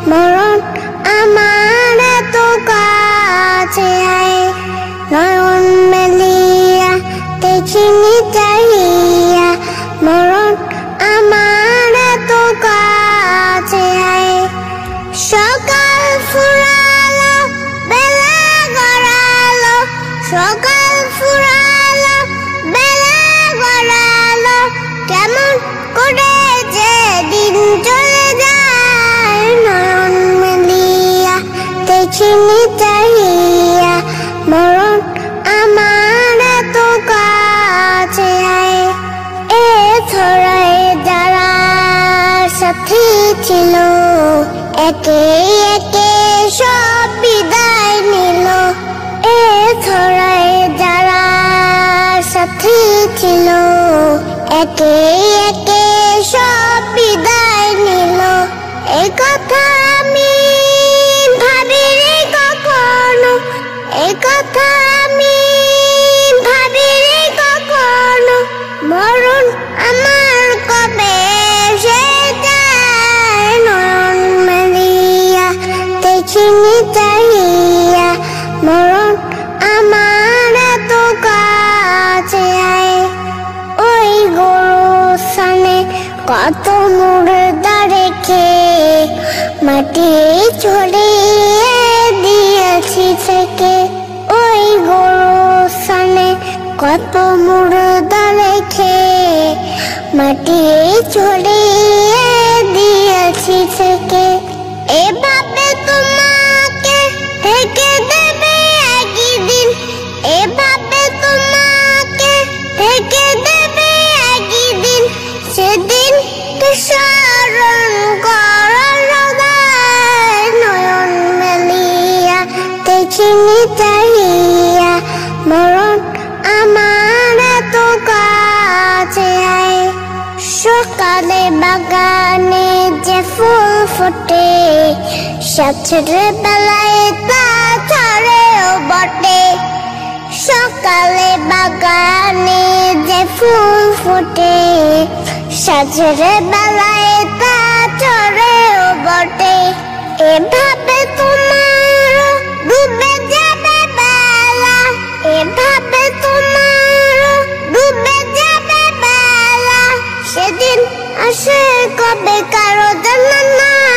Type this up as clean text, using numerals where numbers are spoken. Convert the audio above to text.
মরণ আমার তো কাছে আয় নয়ন মেলিয়া দেখিনি চাহিয়া মরণ আমার তো কাছে আয় সকাল ফুরালো বেলা গড়ালো সকাল ফুরালো বেলা গড়ালো কেমন করে যে দিন চলে যায় নয়ন মেলিয়া দেখিনি চাহিয়া মরণ আমার তো কাছে আয় এ ছড়ায় যারা সাথী ছিল একে একে সব বিদায় নিল এ ছড়ায় যারা সাথী ছিল একে একে সব বিদায় নিল এ কথা আমি ভাবিনি কখনো এ কথা আমি ভাবিনি কখনো মরণ আমার কবে এসে যায় নয়ন মেলিয়া দেখিনি চাহিয়া মরণ আমার তো কাছে আয় ওই গোরস্থানে কত মুর্দা রেখে মাটি ছড়িয়ে দিয়েছি থেকে ওই গোরস্থানে কত মুর্দা রেখে মাটি ছড়িয়ে দিয়েছি থেকে এভাবে তোমাকে ঢেকে দেবে একদিন এভাবে তোমাকে ঢেকে দেবে একদিন সেদিন স্মরণ করো সদাই নয়ন মেলিয়া দেখিনি চাহিয়া মরণ আমার তো কাছে আয় সকালে বাগানে যে ফুল ফোটে সাথের বেলায় তা ছড়েও বটে সকালে বাগানে যে ফুল ফোটে সাথের বেলায় তা ছড়েও বটে এভাবে তোমার ডুবে যাবে বেলা এভাবে তোমার ডুবে যাবে বেলা সেদিন আসে কবে কারো জানা নাই